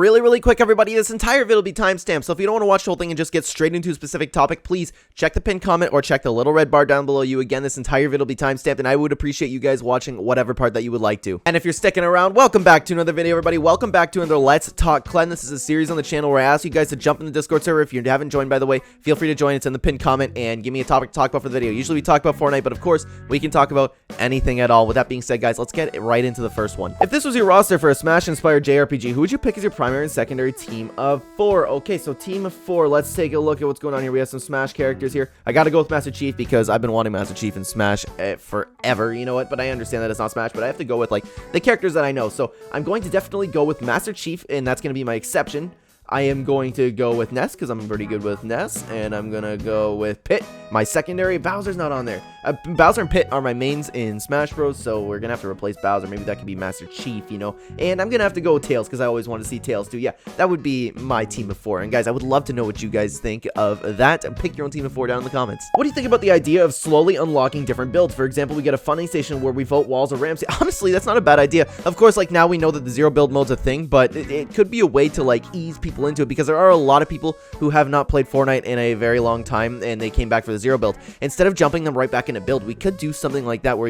Really quick, everybody, this entire video will be timestamped, so if you don't want to watch the whole thing and just get straight into a specific topic, please check the pinned comment or check the little red bar down below you. Again, this entire video will be timestamped, and I would appreciate you guys watching whatever part that you would like to. And if you're sticking around, welcome back to another video, everybody. Welcome back to another Let's Talk Clen. This is a series on the channel where I ask you guys to jump in the Discord server. If you haven't joined, by the way, feel free to join. It's in the pinned comment, and give me a topic to talk about for the video. Usually we talk about Fortnite, but of course, we can talk about anything at all. With that being said, guys, let's get right into the first one. If this was your roster for a Smash-inspired JRPG, who would you pick as your primary and secondary team of 4? Okay, so team of 4. Let's take a look at what's going on here. We have some Smash characters here. I gotta go with Master Chief because I've been wanting Master Chief in Smash forever, you know what? But I understand that it's not Smash, but I have to go with, like, the characters that I know. So I'm going to definitely go with Master Chief, and that's gonna be my exception. I am going to go with Ness because I'm pretty good with Ness, and I'm gonna go with Pit. My secondary, Bowser's not on there. Bowser and Pit are my mains in Smash Bros, so we're gonna have to replace Bowser. Maybe that could be Master Chief, you know. And I'm gonna have to go with Tails because I always wanted to see Tails too. Yeah, that would be my team of 4. And guys, I would love to know what you guys think of that. Pick your own team of 4 down in the comments. What do you think about the idea of slowly unlocking different builds? For example, we get a funding station where we vote walls or ramps. Honestly, that's not a bad idea. Of course, like, now we know that the zero build mode's a thing, but it could be a way to, like, ease people into it, because there are a lot of people who have not played Fortnite in a very long time, and they came back for the zero build. Instead of jumping them right back into build, we could do something like that where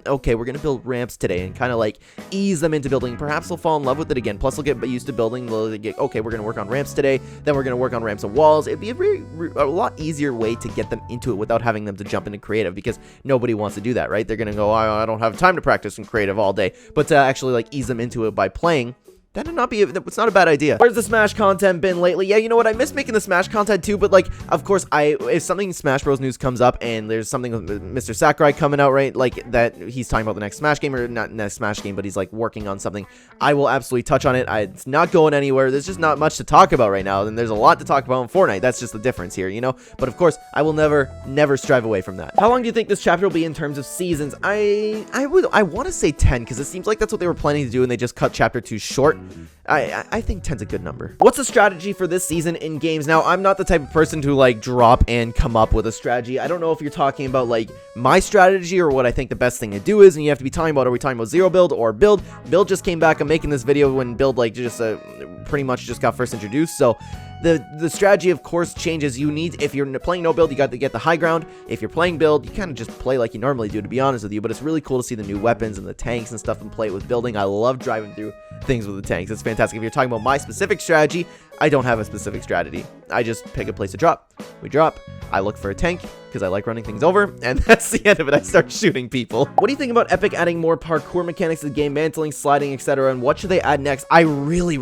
okay, we're gonna build ramps today, and kind of like ease them into building. Perhaps they'll fall in love with it again. Plus, they'll get used to building. They'll get, okay, we're gonna work on ramps today, then we're gonna work on ramps and walls. It'd be a lot easier way to get them into it without having them to jump into creative, because nobody wants to do that, right? They're gonna go, I don't have time to practice in creative all day. But to actually, like, ease them into it by playing, that would not be, it's not a bad idea. Where's the Smash content been lately? Yeah, you know what? I miss making the Smash content too, but, like, of course, if something Smash Bros. News comes up and there's something with Mr. Sakurai coming out, right? Like, that he's talking about the next Smash game, or not next Smash game, but he's, like, working on something. I will absolutely touch on it. It's not going anywhere. There's just not much to talk about right now, and there's a lot to talk about in Fortnite. That's just the difference here, you know? But of course, I will never strive away from that. How long do you think this chapter will be in terms of seasons? I want to say 10, because it seems like that's what they were planning to do, and they just cut chapter 2 short. I think 10's a good number. What's the strategy for this season in games? Now, I'm not the type of person to, like, drop and come up with a strategy. I don't know if you're talking about, like, my strategy or what I think the best thing to do is, and you have to be talking about, are we talking about zero build or build? Build just came back. I'm making this video when build, like, just pretty much just got first introduced, so the strategy, of course, changes. You need, if you're playing no build, you got to get the high ground. If you're playing build, you kind of just play like you normally do, to be honest with you. But it's really cool to see the new weapons and the tanks and stuff and play it with building. I love driving through things with the tanks. It's fantastic. If you're talking about my specific strategy, I don't have a specific strategy. I just pick a place to drop. We drop. I look for a tank because I like running things over, and that's the end of it. I start shooting people. What do you think about Epic adding more parkour mechanics to the game, mantling, sliding, etc., and what should they add next? I really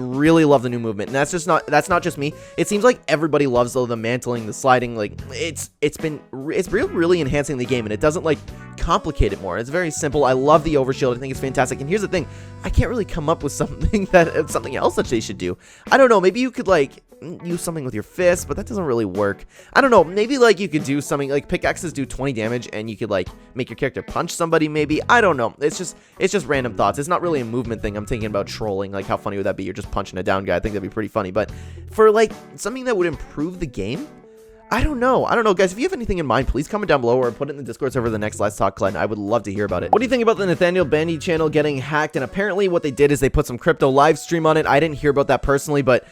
love the new movement, and that's not just me. It seems like everybody loves the mantling, the sliding. Like, it's really enhancing the game, and it doesn't, like, complicate it more. It's very simple. I love the overshield. I think it's fantastic. And here's the thing, I can't really come up with something else that they should do. I don't know, maybe you could, like, use something with your fist, but that doesn't really work. I don't know, maybe, like, you could do something like pickaxes do 20 damage, and you could, like, make your character punch somebody, maybe. I don't know. It's just random thoughts. It's not really a movement thing. I'm thinking about trolling. Like, how funny would that be? You're just punching a down guy. I think that'd be pretty funny. But for, like, something that would improve the game, I don't know, guys. If you have anything in mind, please comment down below or put it in the Discord server the next Let's Talk Clen. I would love to hear about it. What do you think about the Nathaniel Bandy channel getting hacked? And apparently what they did is they put some crypto live stream on it. I didn't hear about that personally, but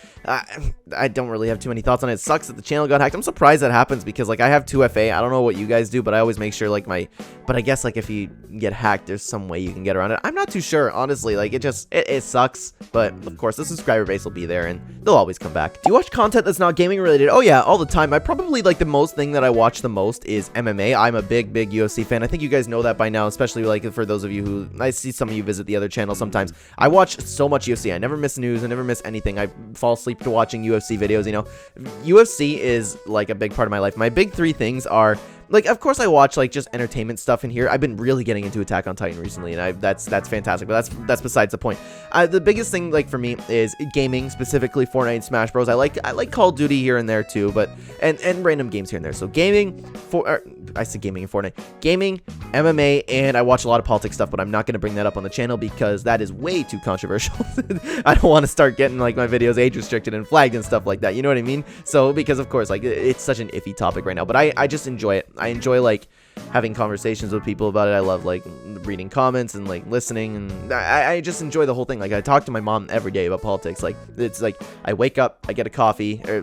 I don't really have too many thoughts on it. It sucks that the channel got hacked. I'm surprised that happens because, like, I have 2FA. I don't know what you guys do, but I always make sure, like, but I guess, like, if you get hacked, there's some way you can get around it. I'm not too sure, honestly. Like, it sucks, but of course the subscriber base will be there and they'll always come back. Do you watch content that's not gaming related? Oh yeah, all the time. I probably, like, the most thing that I watch the most is MMA. I'm a big UFC fan. I think you guys know that by now, especially, like, for those of you who, I see some of you visit the other channel sometimes. I watch so much UFC. I never miss news. I never miss anything. I fall asleep to watching UFC videos, you know. UFC is, like, a big part of my life. My big 3 things are, like, of course I watch, like, just entertainment stuff in here. I've been really getting into Attack on Titan recently, and that's fantastic, but that's besides the point. The biggest thing, like, for me is gaming, specifically Fortnite and Smash Bros. I like Call of Duty here and there too, but and random games here and there. So gaming, I said gaming and Fortnite. Gaming, MMA, and I watch a lot of politics stuff, but I'm not going to bring that up on the channel because that is way too controversial. I don't want to start getting, like, my videos age restricted and flagged and stuff like that, you know what I mean? So, because of course, like, it's such an iffy topic right now, but I just enjoy it. I enjoy, like, having conversations with people about it. I love like reading comments and like listening, and I just enjoy the whole thing. Like I talk to my mom every day about politics. Like it's like I wake up, I get a coffee, or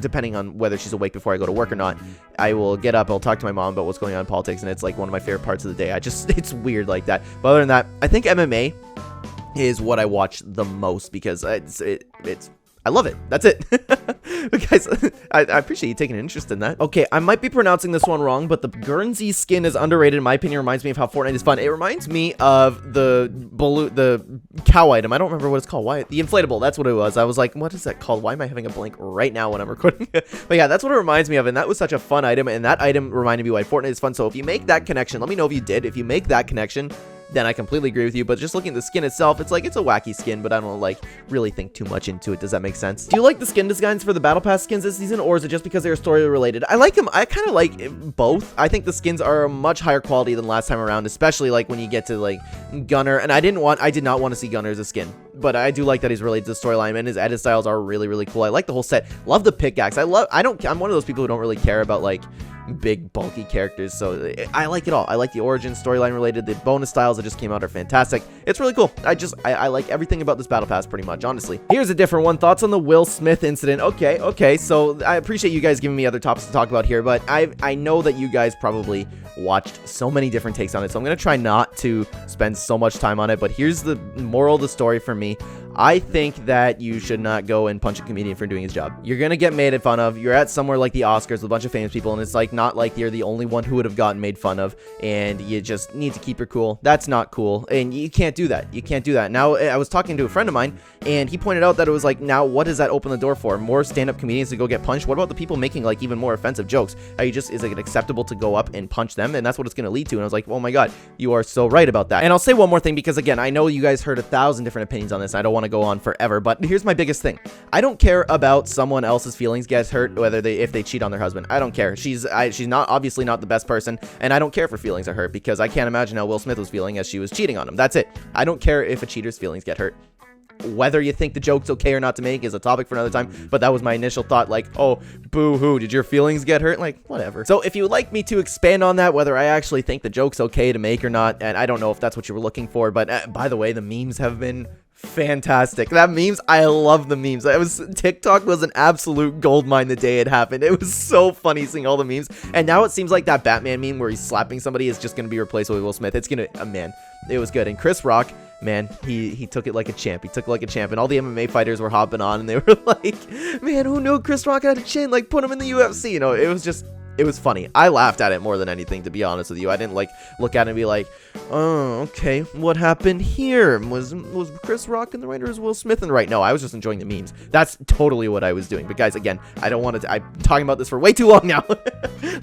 depending on whether she's awake before I go to work or not, I will get up, I'll talk to my mom about what's going on in politics, and it's like one of my favorite parts of the day. It's weird like that. But other than that, I think MMA is what I watch the most because it's I love it. That's it. But guys, I appreciate you taking an interest in that. Okay, I might be pronouncing this one wrong, but the Guernsey Skin is underrated. In my opinion, reminds me of how Fortnite is fun. It reminds me of the cow item. I don't remember what it's called. Why? The inflatable. That's what it was. I was like, what is that called? Why am I having a blank right now when I'm recording? But yeah, that's what it reminds me of, and that was such a fun item, and that item reminded me why Fortnite is fun. So if you make that connection, let me know if you did. If you make that connection, then I completely agree with you. But just looking at the skin itself, it's like it's a wacky skin, but I don't like really think too much into it. Does that make sense? Do you like the skin designs for the battle pass skins this season, or is it just because they're story related? I like them. I kind of like both. I think the skins are a much higher quality than last time around, especially like when you get to like Gunner. And I did not want to see Gunner as a skin, but I do like that he's related to the storyline, and his edit styles are really, really cool. I like the whole set. Love the pickaxe. I'm one of those people who don't really care about like big bulky characters, so I like it all. I like the origin storyline related. The bonus styles that just came out are fantastic. It's really cool. I like everything about this battle pass pretty much, honestly. Here's a different one. Thoughts on the Will Smith incident? Okay, so I appreciate you guys giving me other topics to talk about here, but I know that you guys probably watched so many different takes on it, so I'm gonna try not to spend so much time on it. But here's the moral of the story for me. I think that you should not go and punch a comedian for doing his job. You're gonna get made fun of. You're at somewhere like the Oscars with a bunch of famous people, and it's like not like you're the only one who would have gotten made fun of, and you just need to keep your cool. That's not cool, and you can't do that. You can't do that. Now, I was talking to a friend of mine, and he pointed out that it was like, now what does that open the door for? More stand-up comedians to go get punched? What about the people making like even more offensive jokes? Is it acceptable to go up and punch them? And that's what it's gonna lead to. And I was like, oh my god, you are so right about that. And I'll say one more thing, because again, I know you guys heard 1,000 different opinions on this. I don't want to go on forever, but here's my biggest thing. I don't care about someone else's feelings gets hurt, whether if they cheat on their husband. I don't care. She's not obviously not the best person, and I don't care if her feelings are hurt, because I can't imagine how Will Smith was feeling as she was cheating on him. That's it. I don't care if a cheater's feelings get hurt. Whether you think the joke's okay or not to make is a topic for another time, but that was my initial thought, like, oh, boo-hoo, did your feelings get hurt? Like, whatever. So if you would like me to expand on that, whether I actually think the joke's okay to make or not, and I don't know if that's what you were looking for, but by the way, the memes have been fantastic. I love the memes. TikTok was an absolute goldmine the day it happened. It was so funny seeing all the memes, and now it seems like that Batman meme where he's slapping somebody is just gonna be replaced with Will Smith. It's gonna, man, it was good. And Chris Rock, man, he took it like a champ. He took it like a champ, and all the MMA fighters were hopping on, and they were like, man, who knew Chris Rock had a chin? Like, put him in the UFC. You know, it was funny. I laughed at it more than anything, to be honest with you. I didn't like look at it and be like, oh, okay, what happened here? Was Chris Rock in the right, or was Will Smith in the right? No, I was just enjoying the memes. That's totally what I was doing. But guys, again, I don't want to, I'm talking about this for way too long now.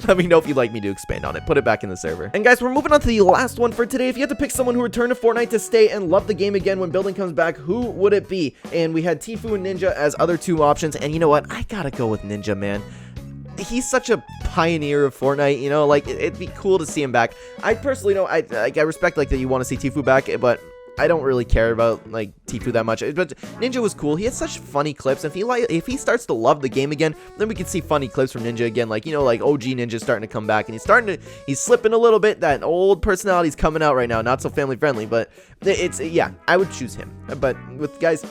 Let me know if you'd like me to expand on it. Put it back in the server. And guys, we're moving on to the last one for today. If you had to pick someone who returned to Fortnite to stay and love the game again when building comes back, who would it be? And we had Tfue and Ninja as other two options. And you know what? I gotta go with Ninja, man. He's such a pioneer of Fortnite, you know, like it'd be cool to see him back. I personally know, I respect like that you want to see Tfue back, but I don't really care about like Tfue that much. But Ninja was cool. He had such funny clips. If he starts to love the game again, then we can see funny clips from Ninja again. Like, you know, like OG Ninja's starting to come back, and he's slipping a little bit. That old personality's coming out right now. Not so family friendly, but yeah, I would choose him. But with guys,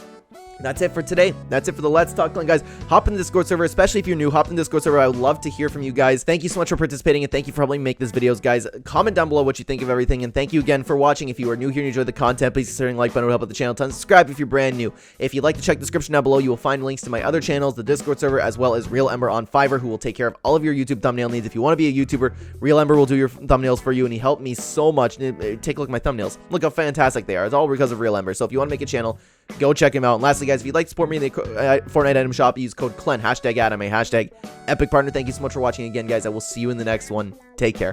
that's it for today. That's it for the Let's Talk Clen, guys. Hop in the Discord server, especially if you're new. Hop in the Discord server. I would love to hear from you guys. Thank you so much for participating, and thank you for helping me make this videos, guys. Comment down below what you think of everything, and thank you again for watching. If you are new here and you enjoy the content, please consider like button would help out the channel. Subscribe if you're brand new. If you'd like to check the description down below, you will find links to my other channels, the Discord server, as well as Real Ember on Fiverr, who will take care of all of your YouTube thumbnail needs. If you want to be a YouTuber, Real Ember will do your thumbnails for you, and he helped me so much. Take a look at my thumbnails. Look how fantastic they are. It's all because of Real Ember. So if you want to make a channel, go check him out. And lastly, guys, if you'd like to support me in the Fortnite item shop, use code Clen, #anime, #epic partner. Thank you so much for watching again, guys. I will see you in the next one. Take care.